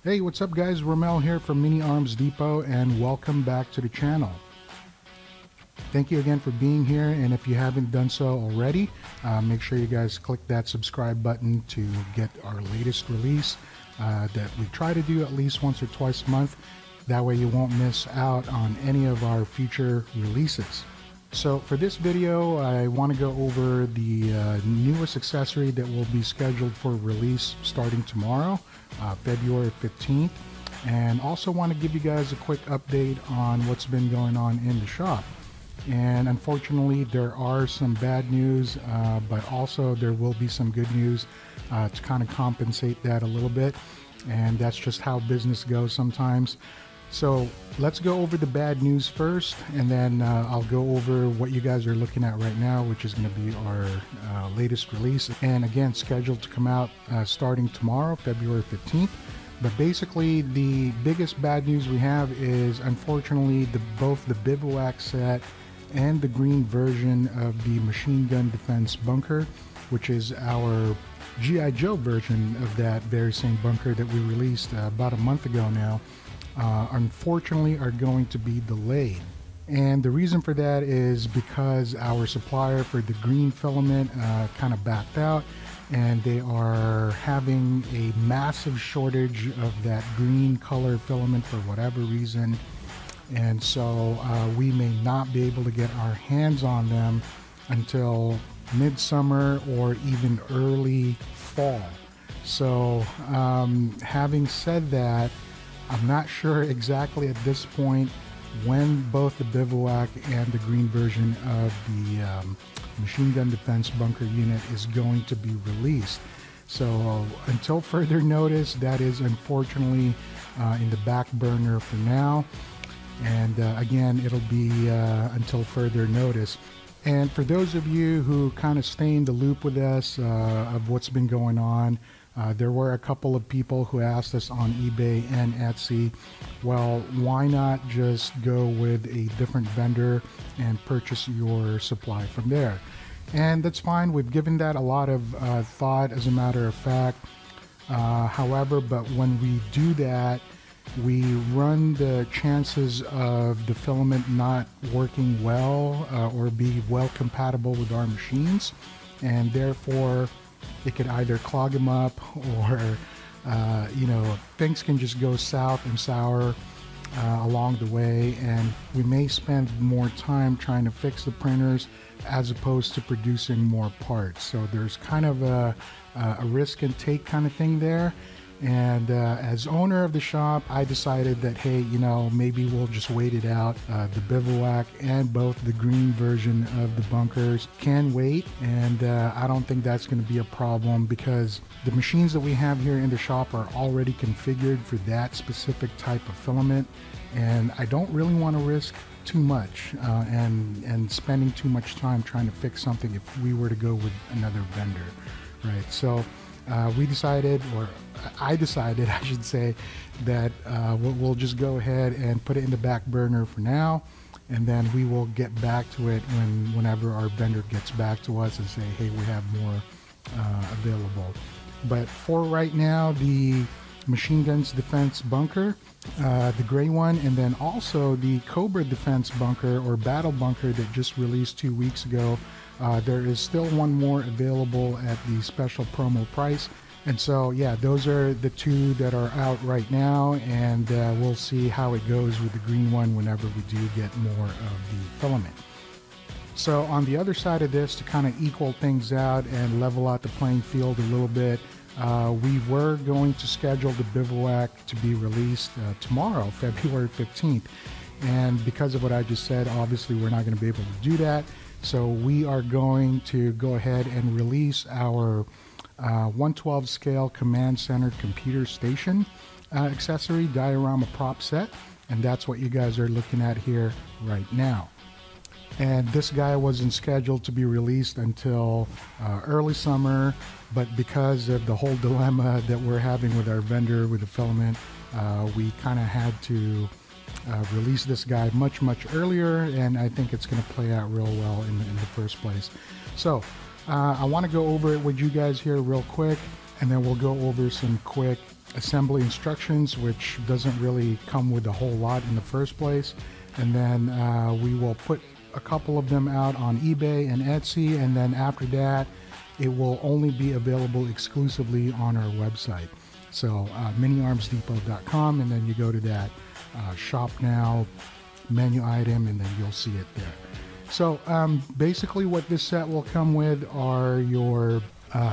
Hey, what's up guys? Ramel here from Mini Arms Depot and welcome back to the channel. Thank you again for being here, and if you haven't done so already, make sure you guys click that subscribe button to get our latest release that we try to do at least once or twice a month. That way you won't miss out on any of our future releases. So for this video, I want to go over the newest accessory that will be scheduled for release starting tomorrow, February 15th, and also want to give you guys a quick update on what's been going on in the shop. And unfortunately, there are some bad news, but also there will be some good news to kind of compensate that a little bit. And that's just how business goes sometimes. So let's go over the bad news first, and then I'll go over what you guys are looking at right now, which is going to be our latest release. And again, scheduled to come out starting tomorrow, February 15th. But basically, the biggest bad news we have is, unfortunately, both the bivouac set and the green version of the machine gun defense bunker, which is our G.I. Joe version of that very same bunker that we released about a month ago now, unfortunately are going to be delayed. And the reason for that is because our supplier for the green filament kind of backed out, and they are having a massive shortage of that green color filament for whatever reason. And so we may not be able to get our hands on them until midsummer or even early fall. So having said that, I'm not sure exactly at this point when both the bivouac and the green version of the machine gun defense bunker unit is going to be released. So until further notice, that is unfortunately in the back burner for now. And again, it'll be until further notice. And for those of you who kind of stay in the loop with us of what's been going on, there were a couple of people who asked us on eBay and Etsy, well, why not just go with a different vendor and purchase your supply from there? And that's fine. We've given that a lot of thought, as a matter of fact. However, but when we do that, we run the chances of the filament not working well or be well compatible with our machines, and therefore it could either clog them up or things can just go south and sour along the way, and we may spend more time trying to fix the printers as opposed to producing more parts. So there's kind of a risk and take kind of thing there. And as owner of the shop, I decided that, hey, maybe we'll just wait it out. The bivouac and both the green version of the bunkers can wait, and I don't think that's going to be a problem because the machines that we have here in the shop are already configured for that specific type of filament, and I don't really want to risk too much and spending too much time trying to fix something if we were to go with another vendor, right? So we decided, or I decided, I should say, that we'll just go ahead and put it in the back burner for now, and then we will get back to it whenever our vendor gets back to us and say, hey, we have more available. But for right now, the machine guns defense bunker, the gray one, and then also the COBRA defense bunker or battle bunker that just released 2 weeks ago, there is still one more available at the special promo price. And so, yeah, those are the two that are out right now, and we'll see how it goes with the green one whenever we do get more of the filament. So on the other side of this, to kind of equal things out and level out the playing field a little bit, we were going to schedule the bivouac to be released tomorrow, February 15th. And because of what I just said, obviously we're not going to be able to do that. So we are going to go ahead and release our 1/12 scale command center computer station accessory diorama prop set, and that's what you guys are looking at here right now. And this guy wasn't scheduled to be released until early summer, but because of the whole dilemma that we're having with our vendor with the filament, we kind of had to release this guy much earlier, and I think it's going to play out real well in the first place. So I want to go over it with you guys here real quick, and then we'll go over some quick assembly instructions, which doesn't really come with a whole lot in the first place. And then we will put a couple of them out on eBay and Etsy, and then after that it will only be available exclusively on our website. So miniarmsdepot.com, and then you go to that shop now menu item, and then you'll see it there. So basically what this set will come with are your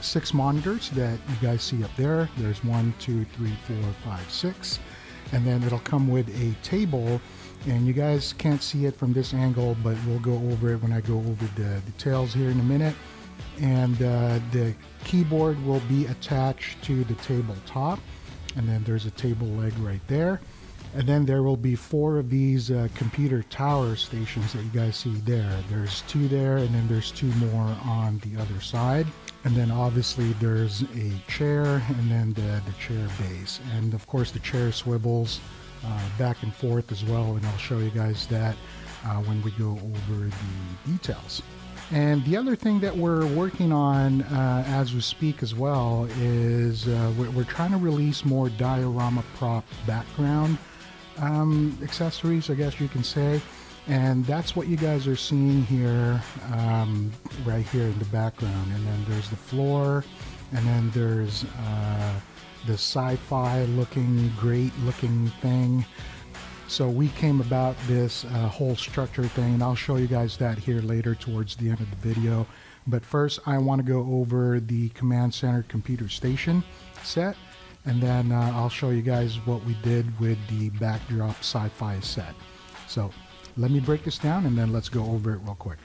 6 monitors that you guys see up there. There's 1, 2, 3, 4, 5, 6, and then it'll come with a table, and you guys can't see it from this angle, but we'll go over it when I go over the details here in a minute. And the keyboard will be attached to the tabletop, and then there's a table leg right there. And then there will be 4 of these computer tower stations that you guys see there. There's 2 there, and then there's 2 more on the other side. And then obviously there's a chair, and then the chair base. And of course the chair swivels back and forth as well, and I'll show you guys that when we go over the details. And the other thing that we're working on as we speak as well is we're trying to release more diorama prop background accessories, I guess you can say. And that's what you guys are seeing here, right here in the background. And then there's the floor, and then there's the sci-fi looking, great looking thing. So we came about this whole structure thing, and I'll show you guys that here later towards the end of the video. But first I want to go over the Command Center computer station set, and then I'll show you guys what we did with the backdrop sci-fi set. So let me break this down, and then let's go over it real quick.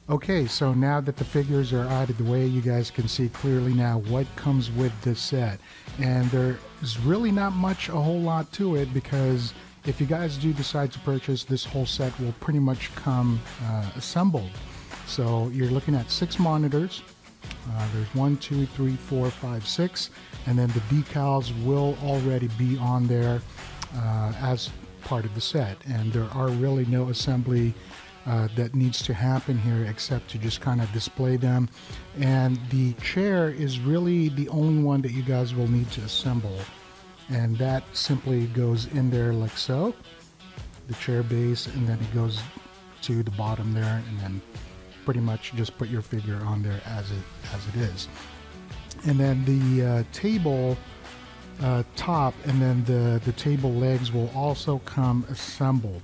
Okay, so now that the figures are out of the way, you guys can see clearly now what comes with this set. And there is really not much, a whole lot to it, because if you guys do decide to purchase, this whole set will pretty much come assembled. So you're looking at 6 monitors. There's 1, 2, 3, 4, 5, 6, and then the decals will already be on there as part of the set. And there are really no assembly that needs to happen here except to just kind of display them. And the chair is really the only one that you guys will need to assemble. And that simply goes in there like so, the chair base, and then it goes to the bottom there, and then pretty much just put your figure on there as it is. And then the table top, and then the table legs will also come assembled.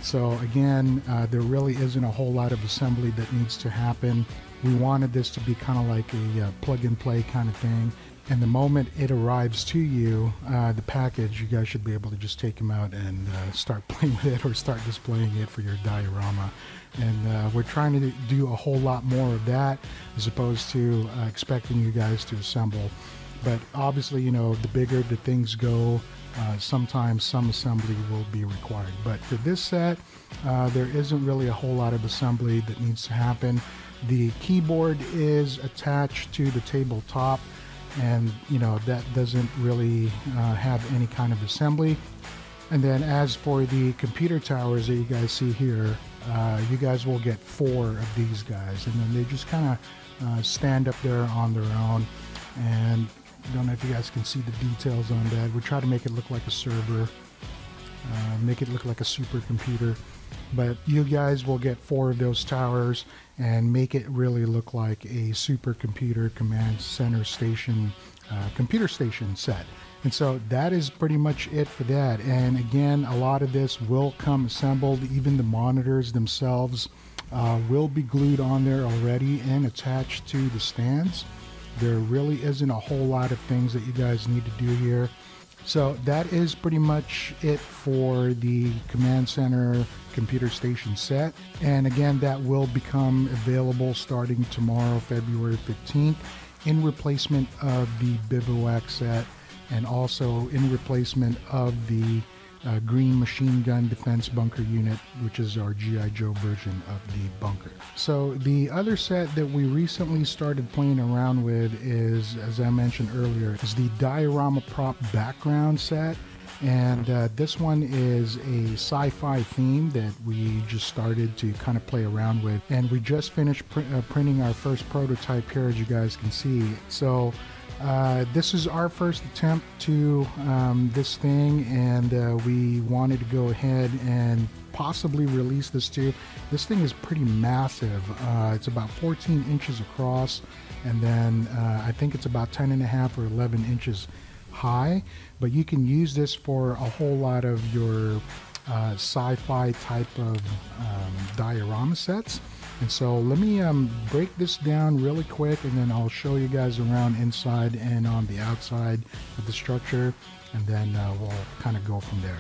So again, there really isn't a whole lot of assembly that needs to happen. We wanted this to be kind of like a plug and play kind of thing. And the moment it arrives to you, the package, you guys should be able to just take them out and start playing with it, or start displaying it for your diorama. And we're trying to do a whole lot more of that, as opposed to expecting you guys to assemble. But obviously, you know, the bigger the things go, sometimes some assembly will be required. But for this set, there isn't really a whole lot of assembly that needs to happen. The keyboard is attached to the tabletop, and you know, that doesn't really have any kind of assembly. And then as for the computer towers that you guys see here, you guys will get 4 of these guys, and then they just kind of stand up there on their own. And I don't know if you guys can see the details on that. We try to make it look like a server, make it look like a supercomputer. But you guys will get 4 of those towers and make it really look like a supercomputer command center station, computer station set. And so that is pretty much it for that. And again, a lot of this will come assembled. Even the monitors themselves will be glued on there already and attached to the stands. There really isn't a whole lot of things that you guys need to do here. So that is pretty much it for the Command Center computer station set. And again, that will become available starting tomorrow, February 15th, in replacement of the Bivouac set, and also in replacement of the green machine gun defense bunker unit, which is our G.I. Joe version of the bunker. So the other set that we recently started playing around with is, as I mentioned earlier, is the diorama prop background set. And this one is a sci-fi theme that we just started to kind of play around with. And we just finished printing our first prototype here, as you guys can see. So This is our first attempt to this thing, and we wanted to go ahead and possibly release this too. This thing is pretty massive. It's about 14 inches across, and then I think it's about 10.5 or 11 inches high, but you can use this for a whole lot of your sci-fi type of diorama sets. And so let me break this down really quick, and then I'll show you guys around inside and on the outside of the structure, and then we'll kind of go from there.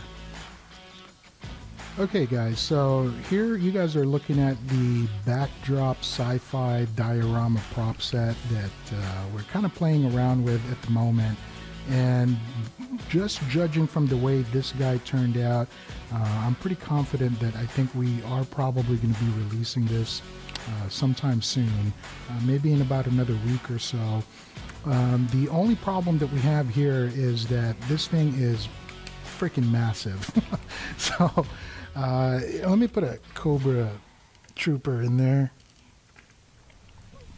Okay guys, so here you guys are looking at the backdrop sci-fi diorama prop set that we're kind of playing around with at the moment. And just judging from the way this guy turned out, I'm pretty confident that I think we are probably going to be releasing this sometime soon, maybe in about another week or so. The only problem that we have here is that this thing is freaking massive. So let me put a COBRA Trooper in there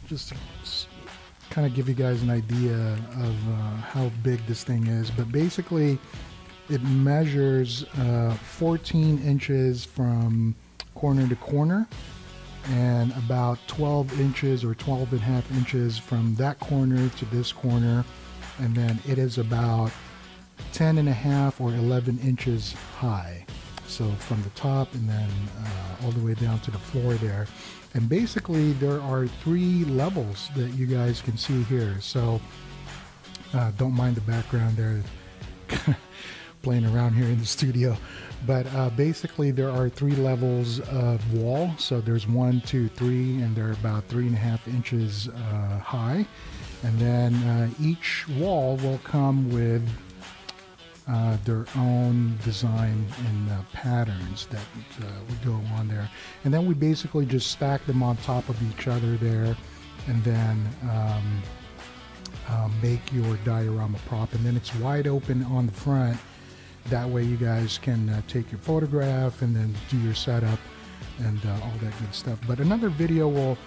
just to kind of give you guys an idea of how big this thing is. But basically it measures 14 inches from corner to corner, and about 12 inches or 12.5 inches from that corner to this corner, and then it is about 10.5 or 11 inches high, so from the top and then all the way down to the floor there. And basically there are 3 levels that you guys can see here, so don't mind the background there playing around here in the studio. But basically there are 3 levels of wall, so there's 1, 2, 3, and they're about 3.5 inches high. And then each wall will come with their own design and patterns that would go on there. And then we basically just stack them on top of each other there, and then make your diorama prop. And then it's wide open on the front. That way you guys can take your photograph and then do your setup and all that good stuff. But another video will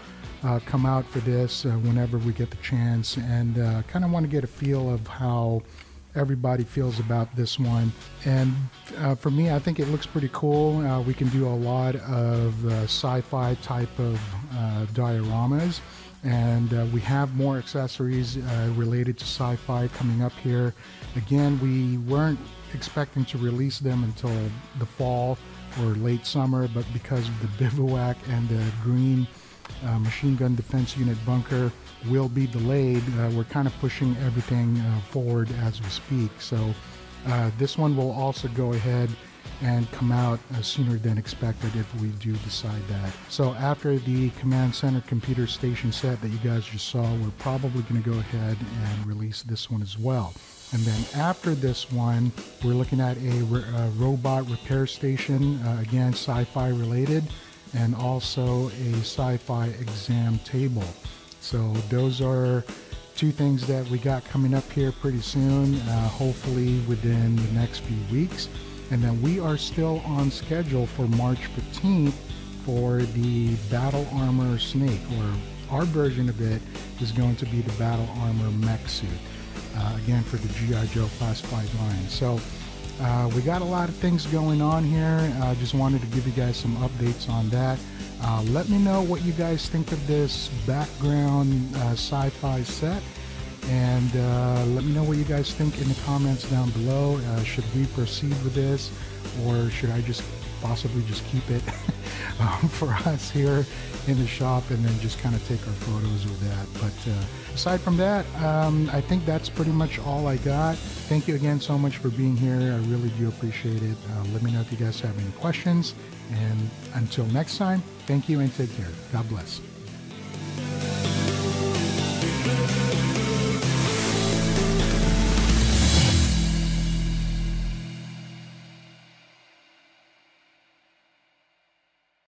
come out for this whenever we get the chance, and kind of want to get a feel of how everybody feels about this one. And for me, I think it looks pretty cool. We can do a lot of sci-fi type of dioramas, and we have more accessories related to sci-fi coming up here. Again, we weren't expecting to release them until the fall or late summer, but because of the bivouac and the green machine gun defense unit bunker will be delayed, we're kind of pushing everything forward as we speak. So this one will also go ahead and come out sooner than expected if we do decide that. So after the command center computer station set that you guys just saw, we're probably going to go ahead and release this one as well. And then after this one, we're looking at a robot repair station, again sci-fi related, and also a sci-fi exam table. So those are 2 things that we got coming up here pretty soon, hopefully within the next few weeks. And then we are still on schedule for March 15th for the Battle Armor Snake, or our version of it is going to be the Battle Armor mech suit, again for the G.I. Joe classified line. So we got a lot of things going on here. I just wanted to give you guys some updates on that. Let me know what you guys think of this background sci-fi set, and let me know what you guys think in the comments down below. Should we proceed with this, or should I just possibly just keep it for us here in the shop and then just kind of take our photos with that? But aside from that, I think that's pretty much all I got. Thank you again so much for being here. I really do appreciate it. Let me know if you guys have any questions, and until next time, thank you and take care. God bless.